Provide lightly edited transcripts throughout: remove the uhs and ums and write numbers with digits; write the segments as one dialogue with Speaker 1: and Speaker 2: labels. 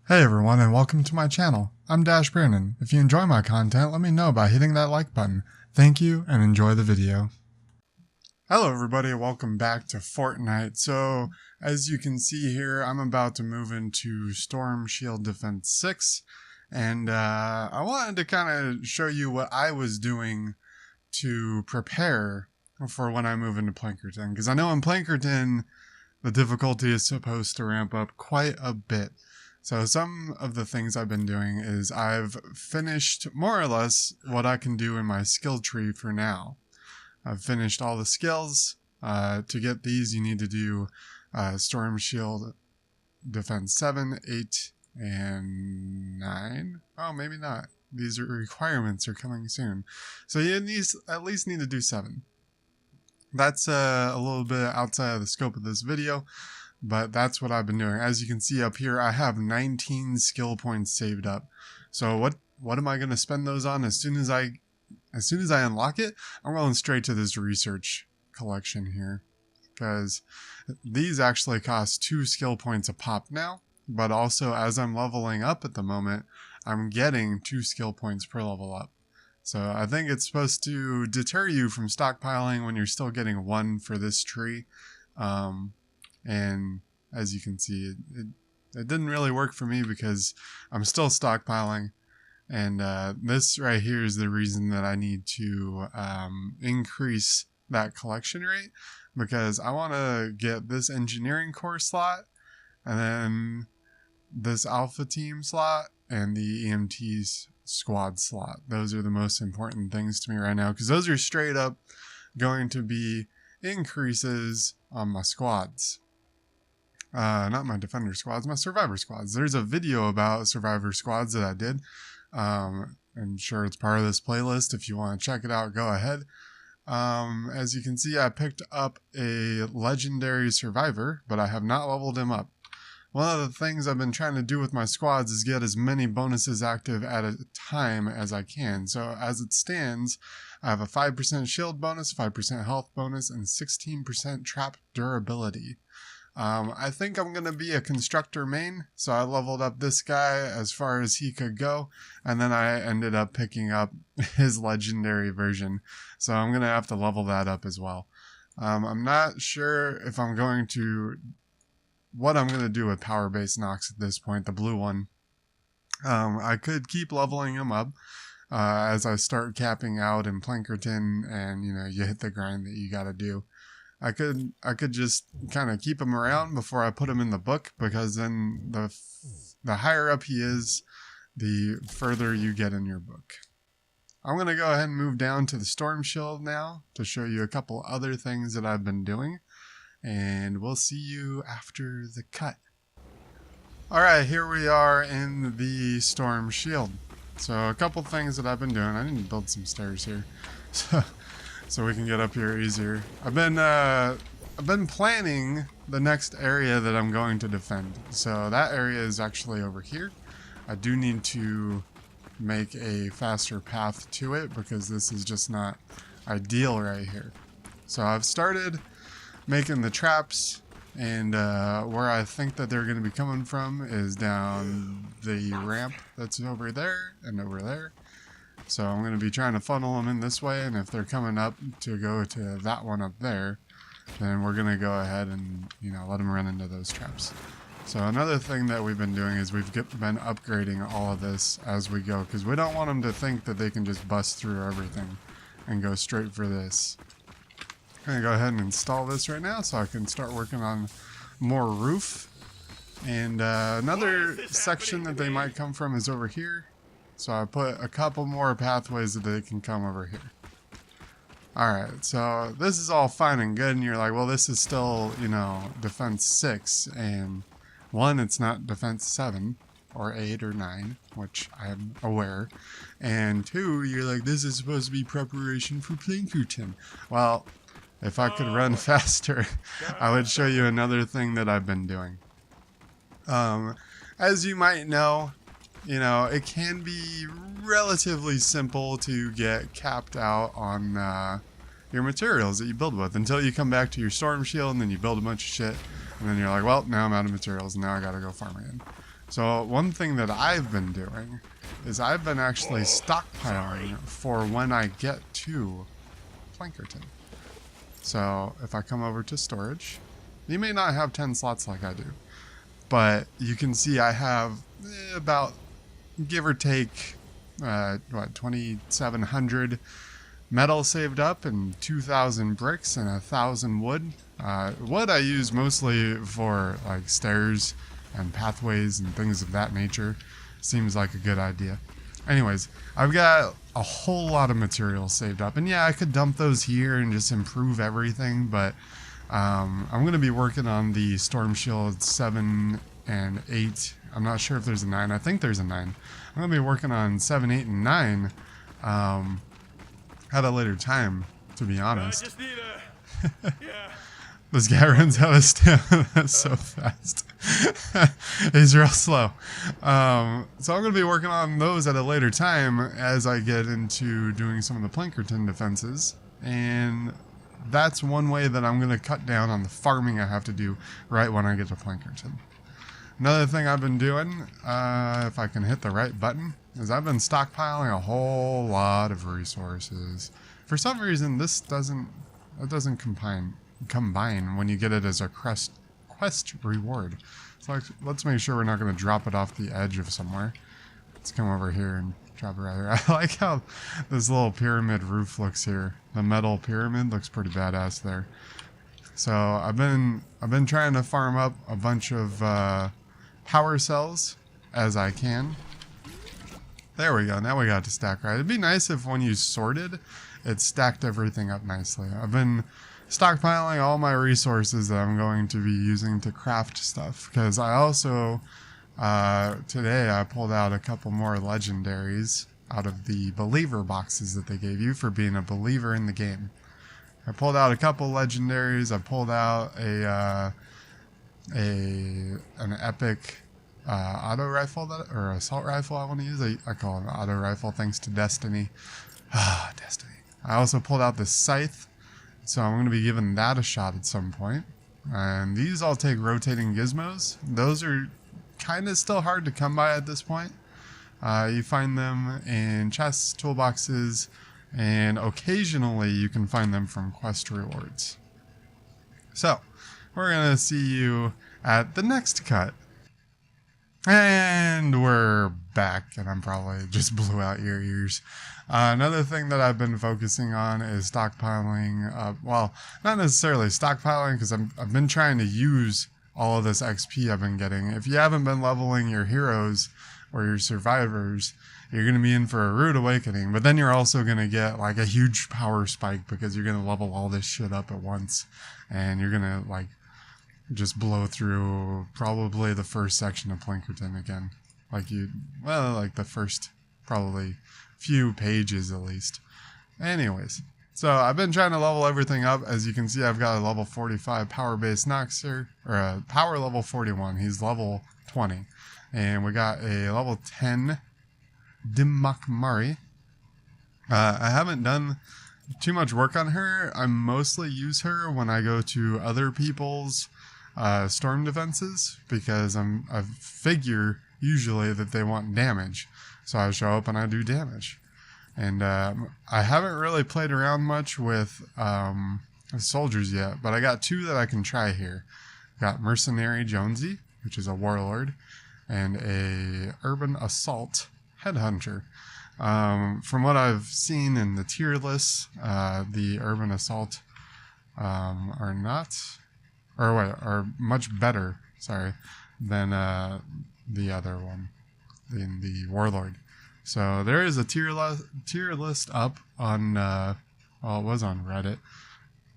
Speaker 1: Hey everyone, and welcome to my channel. I'm Dash Brandon. If you enjoy my content, let me know by hitting that like button. Thank you and enjoy the video. Hello everybody, welcome back to Fortnite. So as you can see here, I'm about to move into Storm Shield Defense 6, and I wanted to kind of show you what I was doing to prepare for when I move into Plankerton, because I know in Plankerton the difficulty is supposed to ramp up quite a bit. So some of the things I've been doing is I've finished more or less what I can do in my skill tree for now. I've finished all the skills. To get these, you need to do Storm Shield Defense 7, 8, and 9. Oh, maybe not. These requirements are coming soon. So you at least need to do 7. That's a little bit outside of the scope of this video, but that's what I've been doing. As you can see up here, I have 19 skill points saved up. So what am I going to spend those on? As soon as I unlock it, I'm going straight to this research collection here, because these actually cost 2 skill points a pop now, but also as I'm leveling up at the moment, I'm getting 2 skill points per level up. So I think it's supposed to deter you from stockpiling when you're still getting 1 for this tree. And as you can see, it didn't really work for me because I'm still stockpiling. And this right here is the reason that I need to increase that collection rate, because I want to get this engineering core slot, and then this alpha team slot, and the EMT's squad slot. Those are the most important things to me right now, because those are straight up going to be increases on my squads. Not my defender squads, my survivor squads. There's a video about survivor squads that I did. I'm sure it's part of this playlist. If you want to check it out, go ahead. As you can see, I picked up a legendary survivor, but I have not leveled him up. One of the things I've been trying to do with my squads is get as many bonuses active at a time as I can. So as it stands, I have a 5% shield bonus, 5% health bonus, and 16% trap durability. I think I'm going to be a constructor main, so I leveled up this guy as far as he could go, and then I ended up picking up his legendary version, so I'm going to have to level that up as well. I'm not sure if I'm going to... what I'm going to do with Power Base Nox at this point, the blue one. I could keep leveling him up as I start capping out in Plankerton, and you hit the grind that you got to do. I could just kind of keep him around before I put him in the book, because then the higher up he is, the further you get in your book. I'm going to go ahead and move down to the Storm Shield now to show you a couple other things that I've been doing, and we'll see you after the cut. Alright, here we are in the Storm Shield. So a couple things that I've been doing. I need to build some stairs here so we can get up here easier. I've been planning the next area that I'm going to defend. So that area is actually over here. I do need to make a faster path to it, because this is just not ideal right here. So I've started making the traps, and where I think that they're going to be coming from is down the ramp that's over there and over there. So I'm going to be trying to funnel them in this way, and if they're coming up to go to that one up there, then we're going to go ahead and let them run into those traps. So another thing that we've been doing is we've been upgrading all of this as we go, because we don't want them to think that they can just bust through everything and go straight for this. I'm going to go ahead and install this right now so I can start working on more roof. And another section that they might come from is over here. So I put a couple more pathways that they can come over here. Alright, so this is all fine and good, and you're like, well, this is still, defense 6, and 1, it's not defense 7, or 8, or 9, which I'm aware, and 2, you're like, this is supposed to be preparation for Plankerton. Well, if I could run faster, I would show you another thing that I've been doing. As you might know, it can be relatively simple to get capped out on your materials that you build with, until you come back to your Storm Shield, and then you build a bunch of shit, and then you're like, well, now I'm out of materials, and now I gotta go farm again. So one thing that I've been doing is I've been actually stockpiling for when I get to Plankerton. So if I come over to storage, you may not have 10 slots like I do, but you can see I have about, give or take, 2,700 metal saved up and 2,000 bricks and 1,000 wood. Wood I use mostly for like stairs and pathways and things of that nature. Seems like a good idea. Anyways, I've got a whole lot of materials saved up, and yeah, I could dump those here and just improve everything, but I'm going to be working on the Storm Shield 7 and 8. I'm not sure if there's a 9. I think there's a 9. I'm going to be working on 7, 8, and 9 at a later time, to be honest.
Speaker 2: I just need yeah.
Speaker 1: This guy runs out of stamina so fast. He's real slow. So I'm going to be working on those at a later time as I get into doing some of the Plankerton defenses. And that's one way that I'm going to cut down on the farming I have to do right when I get to Plankerton. Another thing I've been doing, if I can hit the right button, is I've been stockpiling a whole lot of resources. For some reason, this doesn't combine when you get it as a quest reward. So let's make sure we're not going to drop it off the edge of somewhere. Let's come over here and drop it right here. I like how this little pyramid roof looks here. The metal pyramid looks pretty badass there. So I've been trying to farm up a bunch of power cells as I can. There we go. Now we got to stack right. It'd be nice if when you sorted, it stacked everything up nicely. I've been stockpiling all my resources that I'm going to be using to craft stuff, because I also today I pulled out a couple more legendaries out of the believer boxes that they gave you for being a believer in the game. I pulled out a couple legendaries. I pulled out an epic auto rifle or assault rifle I want to use. I call it an auto rifle thanks to Destiny. Destiny. I also pulled out this scythe. So I'm going to be giving that a shot at some point. And these all take rotating gizmos. Those are kind of still hard to come by at this point. You find them in chests, toolboxes, and occasionally you can find them from quest rewards. So we're going to see you at the next cut. And we're back, and I'm probably just blew out your ears. Another thing that I've been focusing on is stockpiling. Well, not necessarily stockpiling, because I've been trying to use all of this XP I've been getting. If you haven't been leveling your heroes or your survivors, you're going to be in for a rude awakening. But then you're also going to get like a huge power spike because you're going to level all this shit up at once, and you're going to like just blow through probably the first section of Plankerton again. Like the first probably few pages at least. Anyways, so I've been trying to level everything up. As you can see, I've got a level 45 power-based Noxer, or a power level 41. He's level 20. And we got a level 10 Dimmakmari. I haven't done too much work on her. I mostly use her when I go to other people's storm defenses, because I figure usually that they want damage, so I show up and I do damage. And I haven't really played around much with soldiers yet, but I got two that I can try here. Got Mercenary Jonesy, which is a warlord, and a urban assault headhunter. From what I've seen in the tier lists, the urban assault are much better, than the other one, than the warlord. So there is a tier list up on, well, it was on Reddit.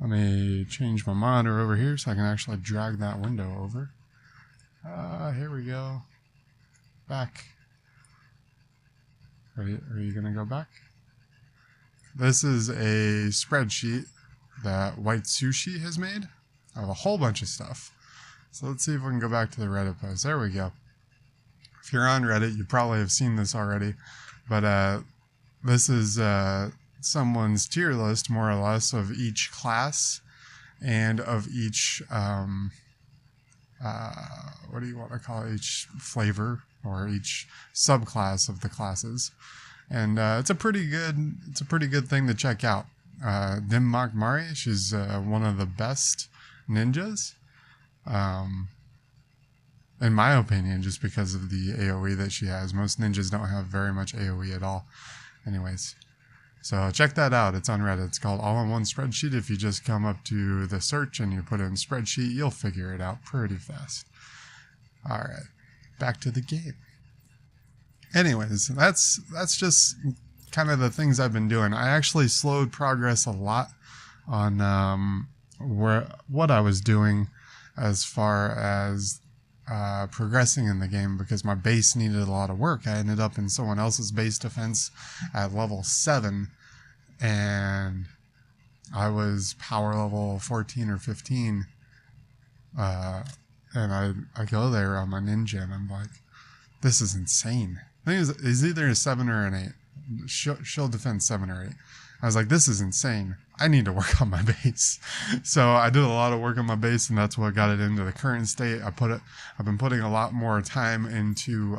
Speaker 1: Let me change my monitor over here so I can actually drag that window over. Here we go. Back. Are you going to go back? This is a spreadsheet that White Sushi has made of a whole bunch of stuff. So let's see if we can go back to the Reddit post. There we go. If you're on Reddit, you probably have seen this already. But this is someone's tier list, more or less, of each class and of each, what do you want to call it? Each flavor or each subclass of the classes. And it's a pretty good thing to check out. Dim Mak Mari, she's one of the best ninjas, in my opinion, just because of the AoE that she has. Most ninjas don't have very much AoE at all. Anyways, so check that out. It's on Reddit. It's called All-in-One Spreadsheet. If you just come up to the search and you put in spreadsheet, you'll figure it out pretty fast. All right, back to the game. Anyways, that's just kind of the things I've been doing. I actually slowed progress a lot on what I was doing as far as progressing in the game, because my base needed a lot of work. I ended up in someone else's base defense at level 7, and I was power level 14 or 15, and I go there on my ninja, and I'm like, this is insane. I think it's either a 7 or an 8. Shield defense 7 or 8. I was like, this is insane. I need to work on my base. So I did a lot of work on my base, and that's what got it into the current state. I've been putting a lot more time into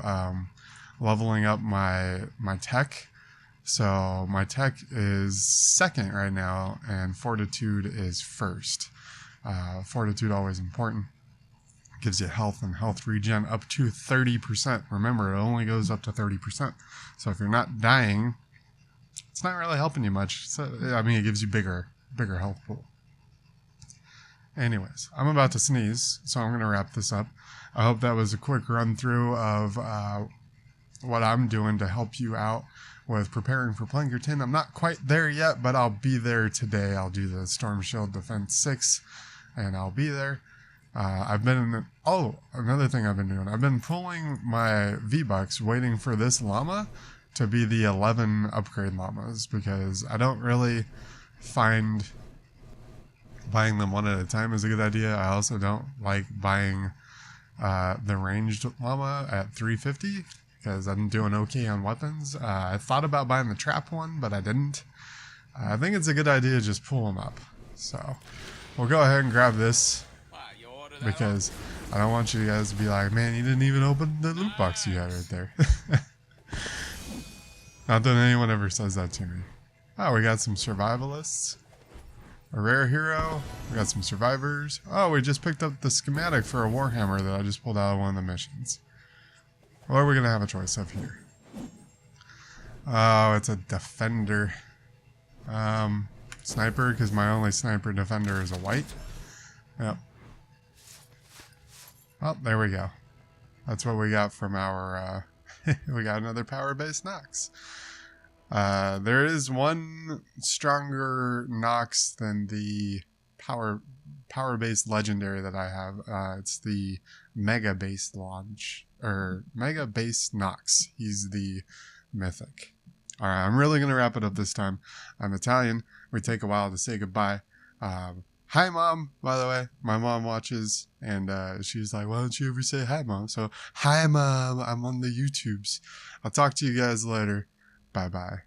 Speaker 1: leveling up my tech. So my tech is 2nd right now, and fortitude is 1st. Fortitude always important. Gives you health and health regen up to 30%. Remember, it only goes up to 30%. So if you're not dying, it's not really helping you much. So, I mean, it gives you bigger health pool. Anyways, I'm about to sneeze, so I'm going to wrap this up. I hope that was a quick run through of what I'm doing to help you out with preparing for Plankerton. I'm not quite there yet, but I'll be there today. I'll do the Storm Shield Defense 6, and I'll be there. Another thing I've been doing. I've been pulling my V-Bucks waiting for this llama to be the 11 upgrade llamas, because I don't really find buying them one at a time is a good idea. I also don't like buying the ranged llama at 350, because I'm doing okay on weapons. I thought about buying the trap one, but I didn't. I think it's a good idea to just pull them up. So we'll go ahead and grab this, because I don't want you guys to be like, man, you didn't even open the loot box you had right there. Not that anyone ever says that to me. Oh, we got some survivalists. A rare hero. We got some survivors. Oh, we just picked up the schematic for a Warhammer that I just pulled out of one of the missions. What are we going to have a choice of here? Oh, it's a defender. Sniper, because my only sniper defender is a white. Yep. Oh, there we go. That's what we got from our, we got another power-based Nox. There is one stronger Nox than the power-based legendary that I have. It's the mega-based launch, or mega-based Nox. He's the mythic. Alright, I'm really going to wrap it up this time. I'm Italian. We take a while to say goodbye. Hi, Mom, by the way. My mom watches, and she's like, why don't you ever say hi, Mom? So, hi, Mom. I'm on the YouTubes. I'll talk to you guys later. Bye-bye.